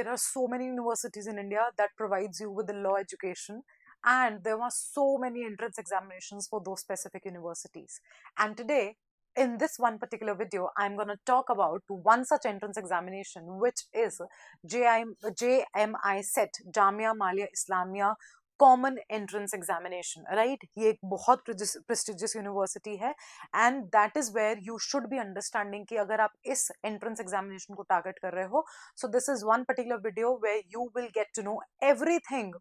there are so many universities in India that provides you with the law education, and there are so many entrance examinations for those specific universities. And today, in this one particular video, I'm going to talk about one such entrance examination, which is JMI SET, Jamia Millia Islamia common entrance examination, right. ये एक बहुत prestigious university है, and that is where you should be understanding कि अगर आप इस entrance examination को target कर रहे हो, so this is one particular video where you will get to know everything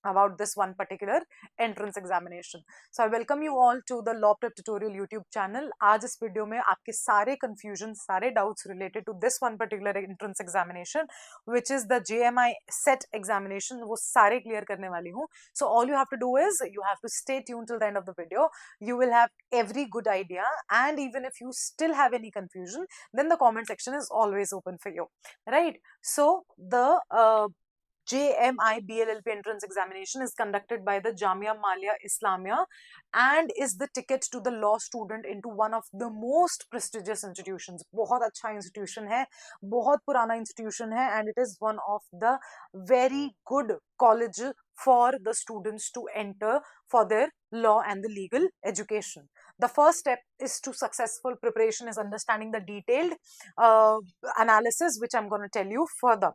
about this one particular entrance examination. So I welcome you all to the Law Prep Tutorial YouTube channel. आज इस video में आपके सारे confusion, सारे doubts related to this one particular entrance examination, which is the JMI SET examination, वो सारे clear करने वाली हूँ. So all you have to do is you have to stay tuned till the end of the video. You will have every good idea, and even if you still have any confusion, then the comment section is always open for you, right? So the JMI BLLB entrance examination is conducted by the Jamia Millia Islamia and is the ticket to the law student into one of the most prestigious institutions. बहुत अच्छा institution है, बहुत पुराना institution है, and it is one of the very good college for the students to enter for their law and the legal education. The first step is to successful preparation is understanding the detailed analysis, which I'm going to tell you further.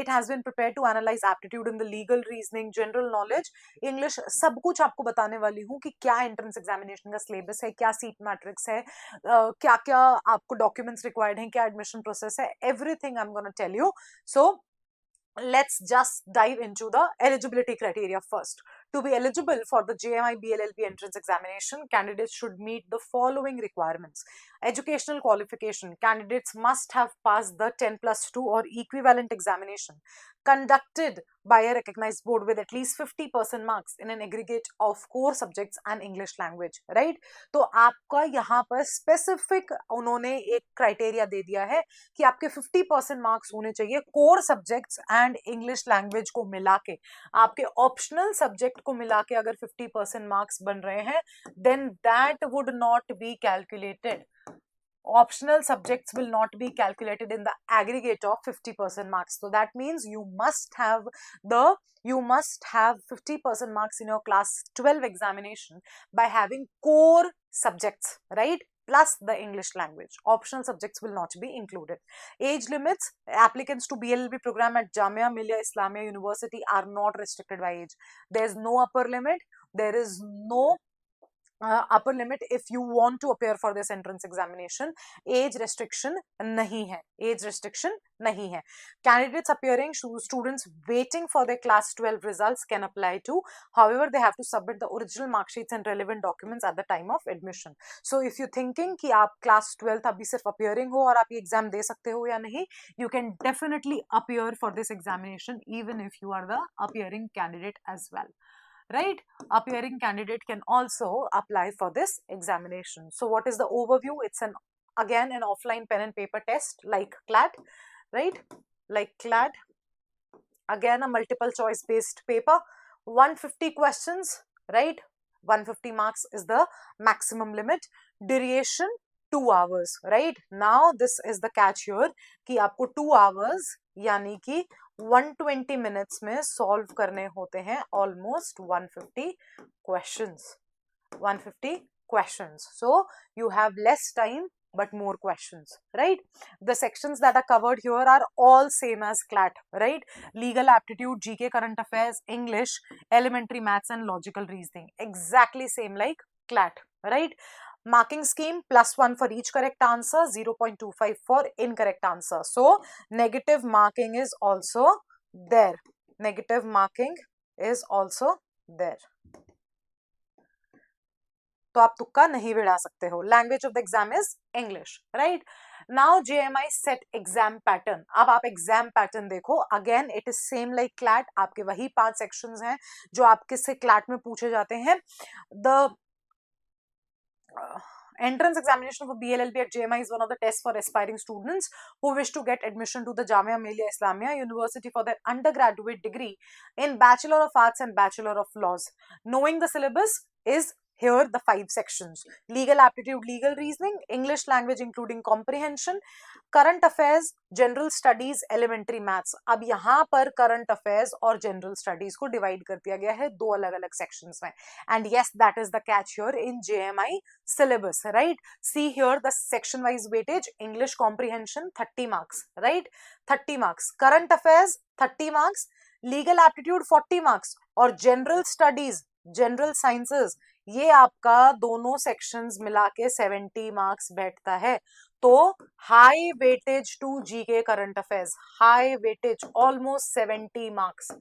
It has been prepared to analyze aptitude in the legal, reasoning, general knowledge, English, सब कुछ आपको बताने वाली हूँ कि क्या entrance examination का syllabus है, क्या seat matrix है, क्या क्या आपको documents required हैं, क्या admission process है, everything I'm going to tell you. So let's just dive into the eligibility criteria first. To be eligible for the JMI BLLB entrance examination, candidates should meet the following requirements. Educational qualification: candidates must have passed the 10+2 or equivalent examination conducted by a recognized board with at least 50% marks in an aggregate of core subjects and English language, right? तो आपका यहाँ पर specific उन्होंने एक criteria दे दिया है कि आपके 50% मार्क्स होने चाहिए core subjects and English language को मिला के. आपके optional subject को मिला के अगर 50% मार्क्स बन रहे हैं, then that would not be calculated. Optional subjects will not be calculated in the aggregate of 50% marks. So that means you must have 50% marks in your class 12 examination by having core subjects, right? Plus the English language. Optional subjects will not be included. Age limits: applicants to BLLB program at Jamia Millia Islamia University are not restricted by age. There is no upper limit. There is no upper limit if you want to appear for this entrance examination. Age restriction nahi hai. Age restriction nahi hai. Candidates appearing, students waiting for their class 12 results can apply to. However, they have to submit the original mark sheets and relevant documents at the time of admission. So if you're thinking कि आप class 12 अभी सिर्फ appearing हो और आप ये exam दे सकते हो या नहीं, you can definitely appear for this examination even if you are the appearing candidate as well. Right? Appearing candidate can also apply for this examination. So what is the overview? It's again an offline pen and paper test like CLAT, right? Like CLAT. Again a multiple choice based paper. 150 questions, right? 150 marks is the maximum limit. Duration 2 hours, right? Now this is the catch here कि आपको 2 hours यानी कि 120 minutes में solve करने होते हैं almost 150 questions. 150 questions. So you have less time but more questions, right? The sections that are covered here are all same as CLAT, right? Legal aptitude, GK, current affairs, English, elementary maths and logical reasoning. Exactly same like CLAT, right? Marking scheme: +1 for each correct answer, 0.25 for incorrect answer. So negative marking is also there. Negative marking is also there. तो आप तुक्का नहीं बिड़ा सकते हो. Language of the exam is English, right? Now JMI SET exam pattern. अब आप exam pattern देखो. Again it is same like CLAT. आपके वही 5 sections हैं जो आपके से CLAT में पूछे जाते हैं. The entrance examination for BLLB at JMI is one of the tests for aspiring students who wish to get admission to the Jamia Millia Islamia University for their undergraduate degree in Bachelor of Arts and Bachelor of Laws. Knowing the syllabus is here the 5 sections: legal aptitude, legal reasoning, English language including comprehension, current affairs, general studies, elementary maths. अब यहाँ पर current affairs और general studies को divide कर दिया गया है दो अलग अलग सेक्शंस में. And yes, that is the catch here in JMI syllabus, right? See here the section wise weightage: English comprehension 30 marks, right? 30 marks, current affairs 30 marks, legal aptitude 40 marks, और जनरल स्टडीज, जनरल साइंसेस, ये आपका दोनों sections मिला के 70 marks बैठता है. तो high weightage to GK current affairs, high weightage almost 70 marks,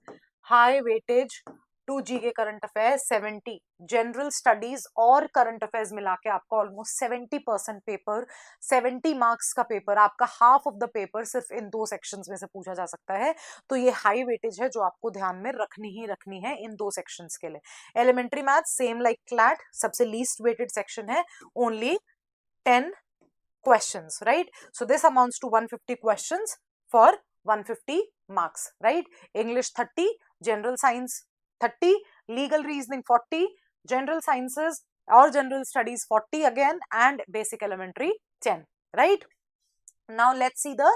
high weightage to GK current affairs 70, general studies और करंट अफेयर्स मिला के आपका ऑलमोस्ट 70% पेपर, 70 मार्क्स का पेपर, आपका हाफ ऑफ द पेपर सिर्फ इन दो सेक्शंस में से पूछा जा सकता है. तो ये हाई वेटेज है जो आपको ध्यान में रखनी है इन दो सेक्शंस के लिए. Elementary math same like CLAT, सबसे लीस्ट वेटेड सेक्शन है, only 10 questions, right? So this amounts to 150 questions for 150 marks, right? English 30, general science 30, legal reasoning 40, general sciences or general studies 40 again, and basic elementary 10, right? Now let's see the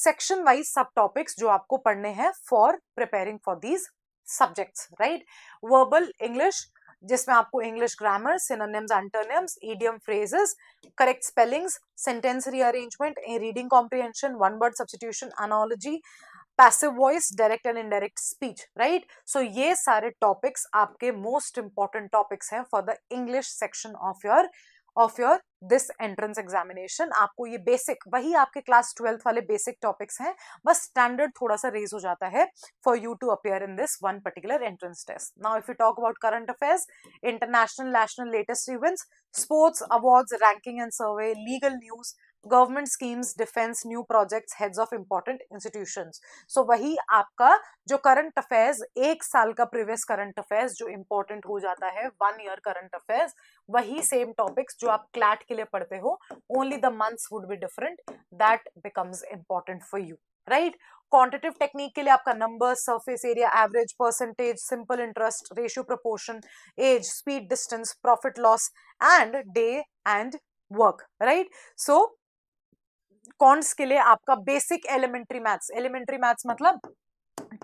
section wise subtopics जो आपको पढ़ने हैं for preparing for these subjects, right? Verbal English, जिसमें आपको English grammar, synonyms, antonyms, idiom phrases, correct spellings, sentence rearrangement, reading comprehension, one word substitution, analogy, passive voice, direct and indirect speech, right? So ये सारे topics आपके most important topics हैं for the English section of your this entrance examination. आपको ये basic, वही आपके class 12th वाले basic topics हैं, बस स्टैंडर्ड थोड़ा सा रेज हो जाता है for you to appear in this one particular entrance test. Now if you talk about current affairs, international, national latest events, sports, awards, ranking and survey, legal news, government schemes, defence, new projects, heads of important institutions. So वही आपका जो current affairs, एक साल का previous current affairs जो important हो जाता है, 1 ईयर करंट अफेयर्स, वही सेम टॉपिक्स जो आप क्लैट के लिए पढ़ते हो, only the months would be different, that becomes important for you, right? Quantitative technique के लिए आपका number, surface area, average, percentage, simple interest, ratio, proportion, age, speed, distance, profit loss and day and work, right? So quants के लिए आपका basic elementary maths, elementary maths मतलब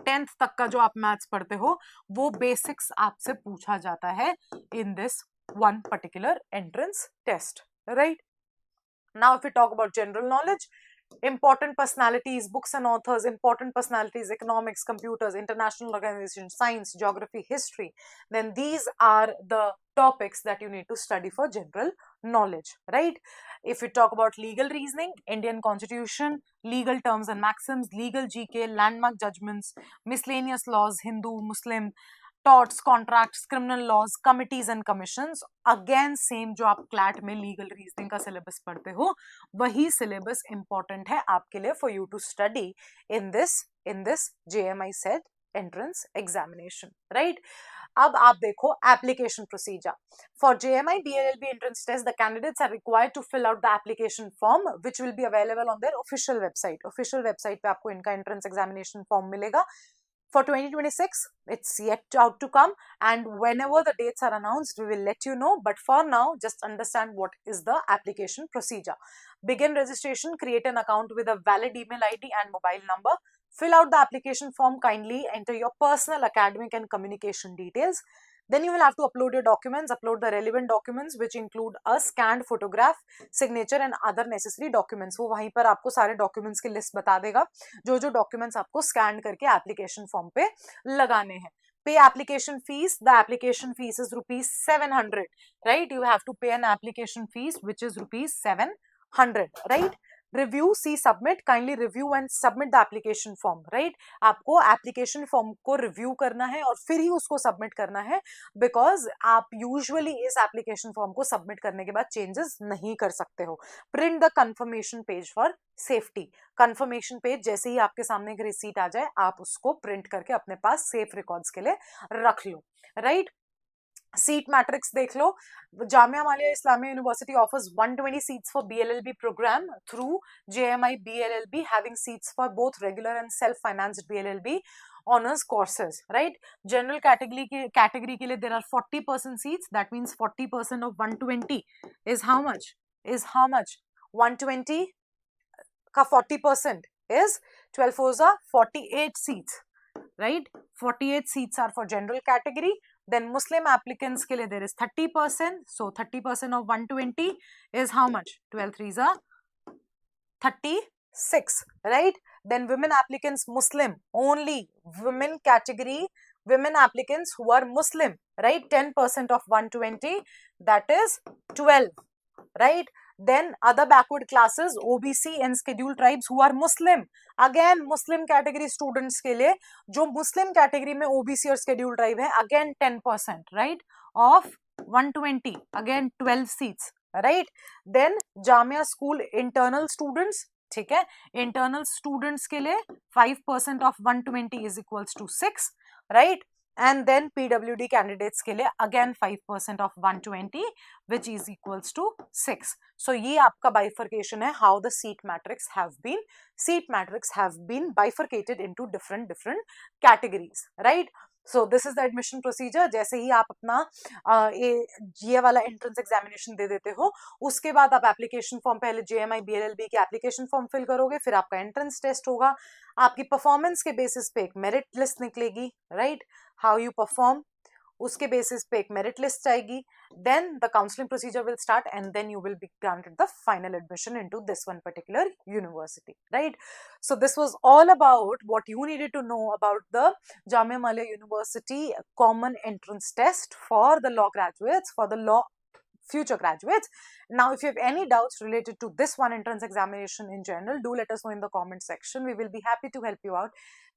10th तक का जो आप मैथ्स पढ़ते हो, वो बेसिक्स आपसे पूछा जाता है in this one particular entrance test, right? Now if you talk about general knowledge, important personalities, books and authors, important personalities, economics, computers, international organizations, science, geography, history, then these are the topics that you need to study for general knowledge, right? If you talk about legal reasoning, Indian constitution, legal terms and maxims, legal GK, landmark judgments, miscellaneous laws, Hindu, Muslim, torts, contracts, criminal laws, committees and commissions, again same जो आप CLAT में legal reasoning का syllabus पढ़ते हो, वही syllabus important है आपके लिए for you to study in this JMI SET entrance examination, right? अब आप देखो application procedure for JMI BLLB entrance test. The candidates are required to fill out the application form which will be available on their official website. Official website पे आपको इनका entrance examination form मिलेगा. For 2026, it's yet out to come, and whenever the dates are announced, we will let you know. But for now, just understand what is the application procedure. Begin registration, create an account with a valid email ID and mobile number. Fill out the application form, kindly enter your personal, academic and communication details. Then you will have to upload your documents, upload the relevant documents which include a scanned photograph, signature and other necessary documents. वो वहीं पर आपको सारे documents की list बता देगा, जो जो documents आपको scan करके application form पे लगाने हैं. Pay application fees. The application fees is rupees 700, right? You have to pay an application fees which is rupees 700, right? Review, see submit, kindly review and submit the application form, right? आपको application form को review करना है और फिर ही उसको submit करना है, because आप यूजुअली इस एप्लीकेशन फॉर्म को सबमिट करने के बाद चेंजेस नहीं कर सकते हो. Print the confirmation page for safety. Confirmation page जैसे ही आपके सामने एक रिसीट आ जाए, आप उसको प्रिंट करके अपने पास सेफ रिकॉर्ड्स के लिए रख लो, राइट? सीट मैट्रिक्स देख लो. Jamia Millia Islamia university offers 120 seats for BLLB program through JMI BLLB, having seats for both regular and self-financed BLLB. Honours courses, right. General category के लिए there are 40% seats. That means 40% of 120 is how much? 120 का 40% is 12 fours are 48 seats, right? 48 seats are for general category. Then Muslim applicants के लिए there is 30%. So 30% of 120 is how much? 12 threes are 36, right? Then women applicants Muslim, only women category, women applicants who are Muslim, right? 10% of 120, that is 12, right? Then other backward classes, OBC and scheduled tribes who are Muslim. Again Muslim category students के लिए जो Muslim category में OBC और scheduled tribe है, again 10%, right? Of 120, again 12 seats, right? Then Jamia school internal students, ठीक है, internal students के लिए 5% of 120 is equals to 6, right? And then PWD candidates के लिए again 5% of 120 which is equals to 6. So ये आपका bifurcation है, how the seat matrix have been bifurcated into different categories, right? So this is the admission procedure. जैसे ही आप अपना ये वाला entrance examination दे देते हो, उसके बाद आप application form पहले JMI BLLB के application form fill करोगे, फिर आपका entrance test होगा, आपकी performance के basis पे एक merit list निकलेगी, right? How you perform, उसके basis पे एक merit list आएगी, then the counseling procedure will start and then you will be granted the final admission into this one particular university, right? So this was all about what you needed to know about the Jamia Millia University common entrance test for the law graduates, for the law future graduates. Now if you have any doubts related to this one entrance examination in general, do let us know in the comment section. We will be happy to help you out.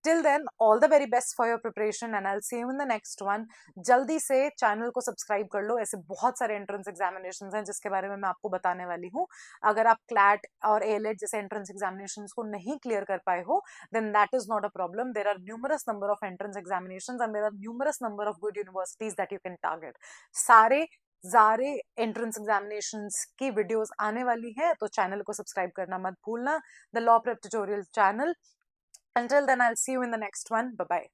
Till then, all the very best for your preparation and I'll see you in the next one. जल्दी से channel को subscribe कर लो, ऐसे बहुत सारे entrance examinations हैं जिसके बारे में मैं आपको बताने वाली हूँ. अगर आप क्लैट और एलेट जैसे एंट्रेंस एग्जामिनेशंस को नहीं क्लियर कर पाए हो, then that is not a problem. There are numerous number of entrance examinations and there are numerous number of good universities that you can target. सारे एंट्रेंस एग्जामिनेशंस की videos आने वाली है, तो चैनल को सब्सक्राइब करना मत भूलना, the law prep tutorial channel. Until then, I'll see you in the next one. Bye bye.